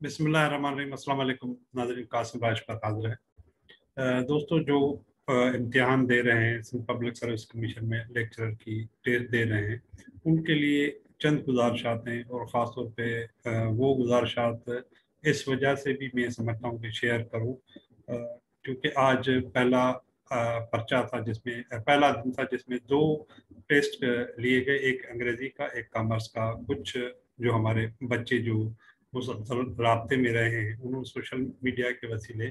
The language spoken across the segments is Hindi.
बिस्मिल्लाहिर्रहमानिर्रहीम। अस्सलाम वालेकुम नाज़रीन, कासिम राजपत हाज़िर है। दोस्तों, जो इम्तिहान दे रहे हैं सिंध पब्लिक सर्विस कमीशन में लेक्चरर की टेस्ट दे रहे हैं, उनके लिए चंद गुजारिशात हैं और ख़ास तौर पे वो गुजारिशात इस वजह से भी मैं समझता हूँ कि शेयर करूँ क्योंकि आज पहला पर्चा था जिसमें पहला दिन था जिसमें दो टेस्ट लिए गए, एक अंग्रेज़ी का एक कॉमर्स का। कुछ जो हमारे बच्चे जो मुसलसल राब्ते में रहे हैं, उन्होंने सोशल मीडिया के वसीले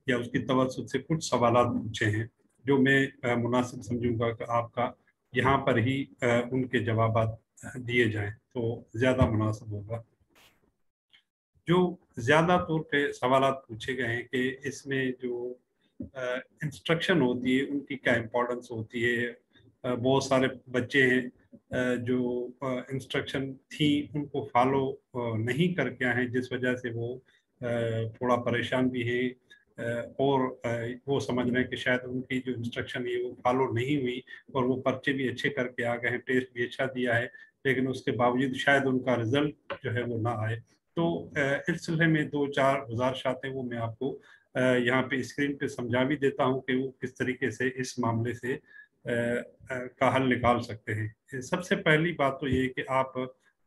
या उसकी तवज्जुह से कुछ सवालात पूछे हैं जो मैं मुनासिब समझूंगा कि आपका यहाँ पर ही उनके जवाबात दिए जाएं तो ज़्यादा मुनासिब होगा। जो ज़्यादा तौर पे सवालात पूछे गए हैं कि इसमें जो इंस्ट्रक्शन होती है उनकी क्या इम्पोर्टेंस होती है। बहुत सारे बच्चे हैं जो इंस्ट्रक्शन थी उनको फॉलो नहीं करके आए हैं, जिस वजह से वो थोड़ा परेशान भी हैं और वो समझ रहे हैं कि शायद उनकी जो इंस्ट्रक्शन है वो फॉलो नहीं हुई और वो पर्चे भी अच्छे करके आ गए हैं, टेस्ट भी अच्छा दिया है, लेकिन उसके बावजूद शायद उनका रिजल्ट जो है वो ना आए। तो इस सिलसिले में दो चार गुजारिशात हैं, वो मैं आपको यहाँ पे स्क्रीन पे समझा भी देता हूँ कि वो किस तरीके से इस मामले से का हल निकाल सकते हैं। सबसे पहली बात तो ये है कि आप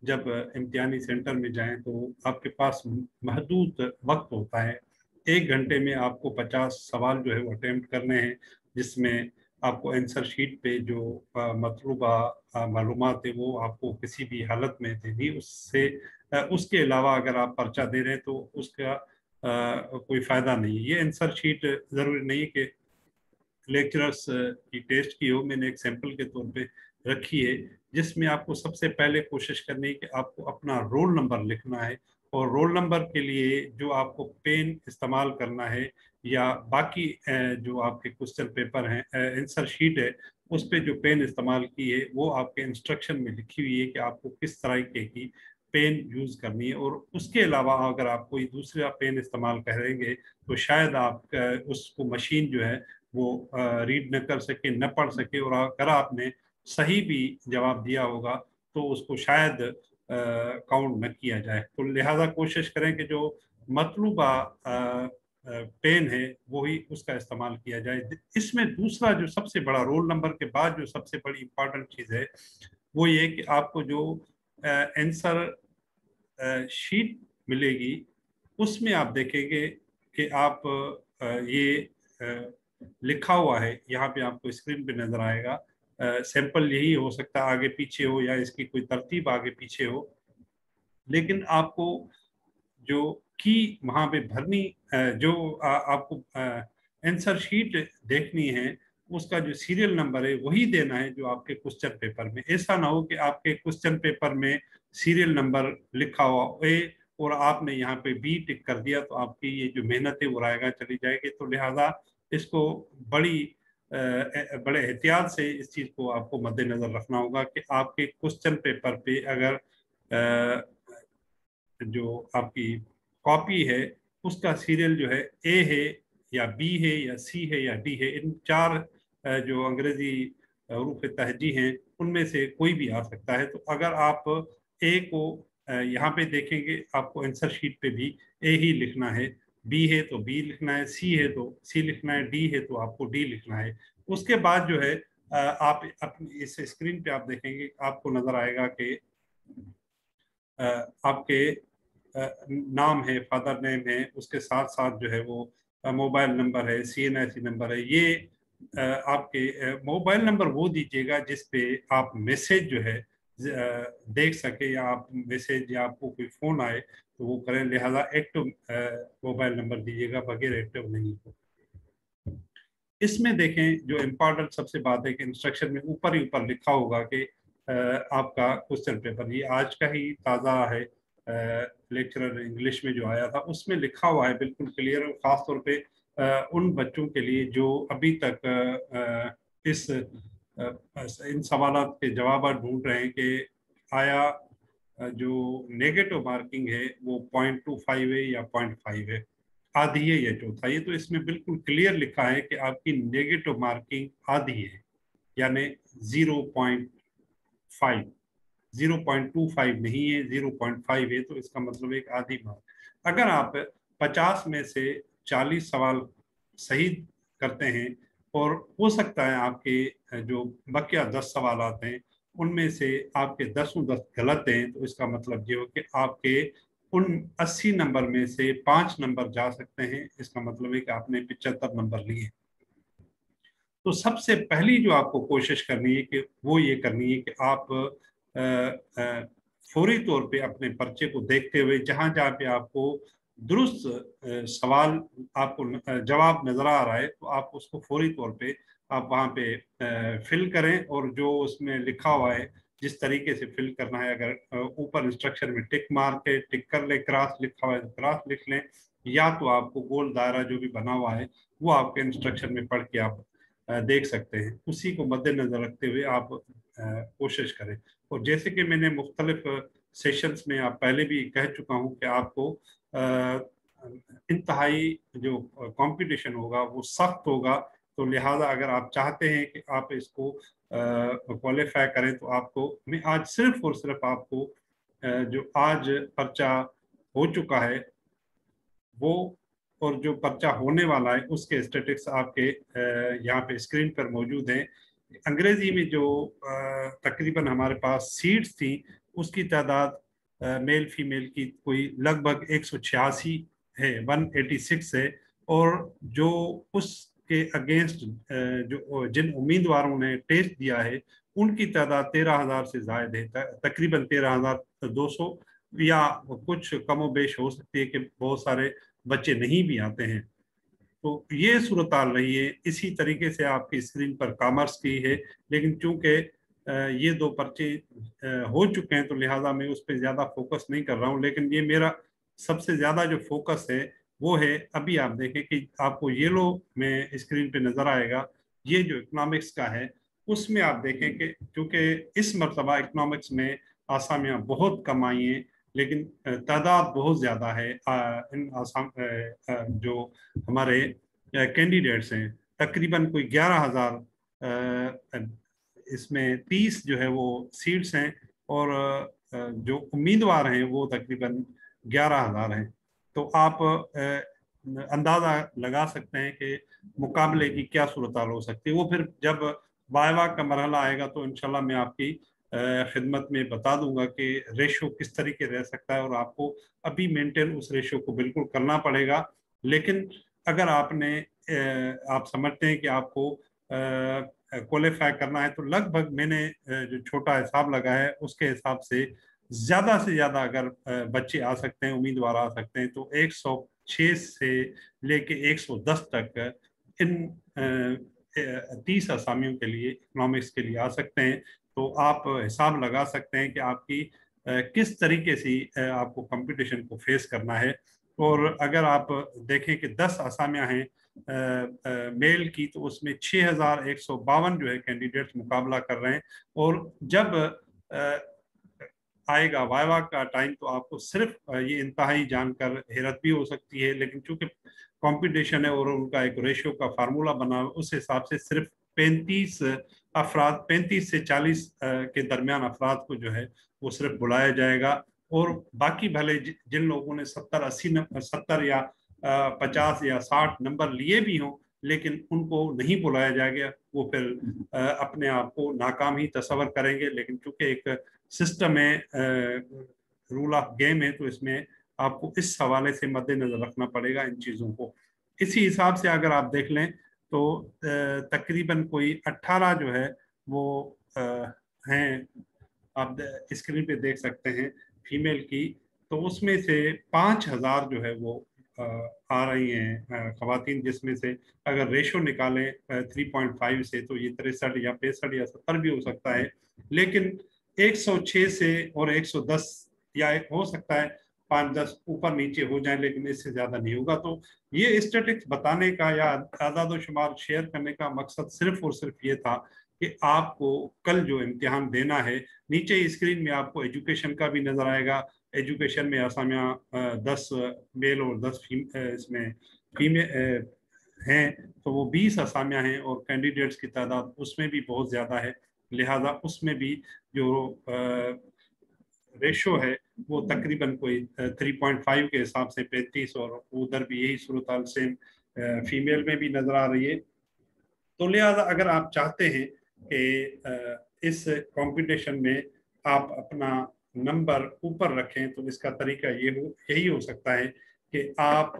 जब इम्तिहानी सेंटर में जाएं तो आपके पास महदूद वक्त होता है। 1 घंटे में आपको 50 सवाल जो है वो अटेम्प्ट करने हैं, जिसमें आपको आंसर शीट पे जो मतलूबा मालूमात है वो आपको किसी भी हालत में देनी। उसके अलावा अगर आप पर्चा दे रहे हैं तो उसका कोई फ़ायदा नहीं है। ये आंसर शीट ज़रूरी नहीं है कि लेक्चरर्स की टेस्ट की हो, मैंने एक सैंपल के तौर पे रखी है, जिसमें आपको सबसे पहले कोशिश करनी है कि आपको अपना रोल नंबर लिखना है और रोल नंबर के लिए जो आपको पेन इस्तेमाल करना है या बाकी जो आपके क्वेश्चन पेपर हैं, आंसर शीट है, उस पे जो पेन इस्तेमाल की है वो आपके इंस्ट्रक्शन में लिखी हुई है कि आपको किस तरीके की पेन यूज़ करनी है। और उसके अलावा अगर आप कोई दूसरा पेन इस्तेमाल करेंगे तो शायद आप उसको मशीन जो है वो रीड न कर सके, न पढ़ सके, और अगर आपने सही भी जवाब दिया होगा तो उसको शायद काउंट न किया जाए। तो लिहाजा कोशिश करें कि जो मतलूबा पेन है वही उसका इस्तेमाल किया जाए। इसमें दूसरा जो सबसे बड़ा रोल नंबर के बाद जो सबसे बड़ी इम्पोर्टेंट चीज़ है वो ये कि आपको जो आंसर शीट मिलेगी उसमें आप देखेंगे कि आप ये लिखा हुआ है, यहाँ पे आपको स्क्रीन पे नजर आएगा। सैंपल यही हो सकता है आगे पीछे हो या इसकी कोई तरतीब आगे पीछे हो, लेकिन आपको जो की वहाँ पे भरनी जो आपको आंसर शीट देखनी है उसका जो सीरियल नंबर है वही देना है जो आपके क्वेश्चन पेपर में। ऐसा ना हो कि आपके क्वेश्चन पेपर में सीरियल नंबर लिखा हुआ ए और आपने यहाँ पे बी टिक कर दिया तो आपकी ये जो मेहनत है वो रायगा चली जाएगी। तो लिहाजा इसको बड़े एहतियात से इस चीज़ को आपको मद्देनजर रखना होगा कि आपके क्वेश्चन पेपर पे अगर जो आपकी कॉपी है उसका सीरियल जो है ए है या बी है या सी है या डी है, इन चार जो अंग्रेजी हरूफ तहजी हैं उनमें से कोई भी आ सकता है। तो अगर आप ए को यहाँ पे देखेंगे आपको आंसर शीट पे भी ए ही लिखना है, बी है तो बी लिखना है, सी है तो सी लिखना है, डी है तो आपको डी लिखना है। उसके बाद जो है आप अपनी इस स्क्रीन पे आप देखेंगे आपको नजर आएगा कि आपके नाम है, फादर नेम है, उसके साथ साथ जो है वो मोबाइल नंबर है, CNIC नंबर है। ये आपके मोबाइल नंबर वो दीजिएगा जिस पे आप मैसेज जो है देख सके या आप मैसेज या आपको कोई फ़ोन आए तो वो करें। लिहाजा एक्टिव मोबाइल नंबर दीजिएगा, बगैर एक्टिव नहीं हो। इसमें देखें जो इम्पोर्टेंट सबसे बात है कि इंस्ट्रक्शन में ऊपर ही ऊपर लिखा होगा कि आपका क्वेश्चन पेपर ये आज का ही ताज़ा है, लेक्चरर इंग्लिश में जो आया था उसमें लिखा हुआ है बिल्कुल क्लियर, और ख़ास तौर पे उन बच्चों के लिए जो अभी तक इन सवालों के जवाब ढूंढ रहे हैं कि आया जो नेगेटिव मार्किंग है वो 0.25 है या 0.5 है, आधी है या चौथाई। तो इसमें बिल्कुल क्लियर लिखा है कि आपकी नेगेटिव मार्किंग आधी है, यानी 0.5। 0.25 नहीं है, 0.5 है, तो इसका मतलब एक आधी मार्क। अगर आप 50 में से 40 सवाल सही करते हैं और हो सकता है आपके जो बकिया 10 सवाल आते हैं उनमें से आपके 10 गलत हैं, तो इसका मतलब ये हो कि आपके उन 80 नंबर में से 5 नंबर जा सकते हैं। इसका मतलब है कि आपने 75 नंबर लिए। तो सबसे पहली जो आपको कोशिश करनी है कि वो ये करनी है कि आप फौरी तौर पे अपने पर्चे को देखते हुए जहां जहां पे आपको दुरुस्त सवाल आपको जवाब नजर आ रहा है, तो आप उसको फौरी तौर पे आप वहां पे फिल करें, और जो उसमें लिखा हुआ है जिस तरीके से फिल करना है, अगर ऊपर इंस्ट्रक्शन में टिक मार के टिक कर ले, क्रॉस लिखा हुआ है तो क्रॉस लिख लें, या तो आपको गोल दायरा जो भी बना हुआ है वो आपके इंस्ट्रक्शन में पढ़ के आप देख सकते हैं। उसी को मद्देनजर रखते हुए आप कोशिश करें। और जैसे कि मैंने मुख्तलिफ सेशंस में आप पहले भी कह चुका हूं कि आपको इंतहाई जो कंपटीशन होगा वो सख्त होगा, तो लिहाजा अगर आप चाहते हैं कि आप इसको क्वालिफाई करें तो आपको, मैं आज सिर्फ और सिर्फ आपको जो आज पर्चा हो चुका है वो और जो पर्चा होने वाला है उसके स्टेटिक्स आपके यहाँ पे स्क्रीन पर मौजूद हैं। अंग्रेजी में जो तकरीबन हमारे पास सीट्स थी उसकी तादाद मेल फीमेल की कोई लगभग 186 है, 186 है। और जो उसके अगेंस्ट जो जिन उम्मीदवारों ने टेस्ट दिया है उनकी तादाद 13,000 से ज्यादा है, तकरीबन 13,200, या कुछ कमो बेश हो सकती है कि बहुत सारे बच्चे नहीं भी आते हैं। तो ये सूरत हाल रही है। इसी तरीके से आपकी स्क्रीन पर कॉमर्स की है, लेकिन चूंकि ये दो पर्चे हो चुके हैं तो लिहाजा मैं उस पर ज्यादा फोकस नहीं कर रहा हूँ। लेकिन ये मेरा सबसे ज्यादा जो फोकस है वो है, अभी आप देखें कि आपको येलो में स्क्रीन पे नजर आएगा, ये जो इकोनॉमिक्स का है उसमें आप देखें कि चूंकि इस मरतबा इकोनॉमिक्स में आसामियां बहुत कम आई हैं, लेकिन तादाद बहुत ज्यादा है। इन आसाम जो हमारे कैंडिडेट्स हैं तकरीबन कोई 11,000 इसमें 30 जो है वो सीट्स हैं, और जो उम्मीदवार हैं वो तकरीबन 11,000 हैं। तो आप अंदाजा लगा सकते हैं कि मुकाबले की क्या सूरत हाल हो सकती है। वो फिर जब वाइवा का मरहला आएगा तो इंशाल्लाह मैं आपकी खिदमत में बता दूंगा कि रेशो किस तरीके रह सकता है, और आपको अभी मेंटेन उस रेशो को बिल्कुल करना पड़ेगा। लेकिन अगर आपने आप समझते हैं कि आपको क्वालिफाई करना है तो लगभग मैंने जो छोटा हिसाब लगा है उसके हिसाब से ज्यादा अगर बच्चे आ सकते हैं, उम्मीदवार आ सकते हैं, तो 106 से लेके 110 तक इन 30 असामियों के लिए इकोनॉमिक्स के लिए आ सकते हैं। तो आप हिसाब लगा सकते हैं कि आपकी किस तरीके से आपको कंपटीशन को फेस करना है। और अगर आप देखें कि 10 असामियां हैं मेल की, तो उसमें 6,152 जो है कैंडिडेट्स मुकाबला कर रहे हैं। और जब आएगा वाइवा का टाइम तो आपको सिर्फ ये इंतहाई जानकर हैरत भी हो सकती है, लेकिन चूंकि कंपटीशन है और उनका एक रेशियो का फार्मूला बना उस हिसाब से सिर्फ 35 अफराद, 35 से 40 के दरमियान अफराद को जो है वो सिर्फ बुलाया जाएगा। और बाकी भले जिन लोगों ने 70, 80, 70 या 50 या 60 नंबर लिए भी हों, लेकिन उनको नहीं बुलाया जाएगा, वो फिर अपने आप को नाकाम ही तस्वर करेंगे। लेकिन चूंकि एक सिस्टम है, रूल ऑफ गेम है, तो इसमें आपको इस हवाले से मद्देनजर रखना पड़ेगा इन चीज़ों को। इसी हिसाब से अगर आप देख लें तो तकरीबन कोई 18 जो है वो हैं, आप स्क्रीन पे देख सकते हैं फीमेल की। तो उसमें से 5,000 जो है वो आ रही हैं खवातीन, जिसमें से अगर रेशो निकालें 3.5 से तो ये 63 या 65 या 70 भी हो सकता है। लेकिन 106 से और 110 या हो सकता है 5-10 ऊपर नीचे हो जाए, लेकिन इससे ज्यादा नहीं होगा। तो ये स्टेटिक्स बताने का या आदाद शुमार शेयर करने का मकसद सिर्फ और सिर्फ ये था कि आपको कल जो इम्तिहान देना है, नीचे स्क्रीन में आपको एजुकेशन का भी नजर आएगा। एजुकेशन में असामियाँ 10 मेल और 10 इसमें फीमेल हैं, तो वो 20 असामियाँ हैं, और कैंडिडेट्स की तादाद उसमें भी बहुत ज़्यादा है। लिहाजा उसमें भी जो रेशो है वो तकरीबन कोई 3.5 के हिसाब से 35, और उधर भी यही सूरत हाल सेम फीमेल में भी नजर आ रही है। तो लिहाजा अगर आप चाहते हैं कि इस कंपटीशन में आप अपना नंबर ऊपर रखें, तो इसका तरीका यही हो सकता है कि आप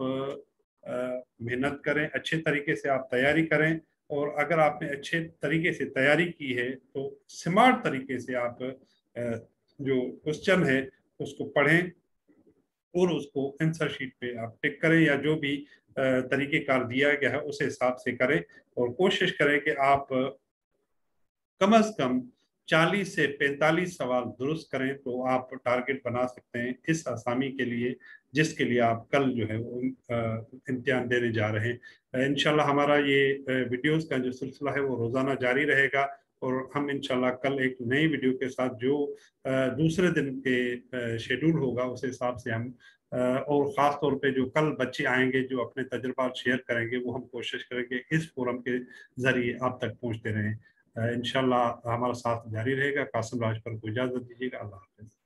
मेहनत करें, अच्छे तरीके से आप तैयारी करें, और अगर आपने अच्छे तरीके से तैयारी की है तो स्मार्ट तरीके से आप जो क्वेश्चन है उसको पढ़ें और उसको आंसर शीट पे आप टिक करें, या जो भी तरीकेकार दिया गया है उस हिसाब से करें, और कोशिश करें कि आप कम से कम 40 से 45 सवाल दुरुस्त करें, तो आप टारगेट बना सकते हैं इस असामी के लिए, जिसके लिए आप कल जो है वो इम्तिहान देने जा रहे हैं। इंशाल्लाह हमारा ये वीडियोस का जो सिलसिला है वो रोज़ाना जारी रहेगा, और हम इंशाल्लाह कल एक नई वीडियो के साथ जो दूसरे दिन के शेड्यूल होगा उस हिसाब से हम और ख़ास तौर पे जो कल बच्चे आएंगे जो अपने तजुर्बात शेयर करेंगे, वो हम कोशिश करेंगे इस फोरम के ज़रिए आप तक पहुँचते रहें। इंशाल्लाह हमारा साथ जारी रहेगा। कासिम राजपूत को इजाज़त दीजिएगा। अल्लाह हाफ़िज़।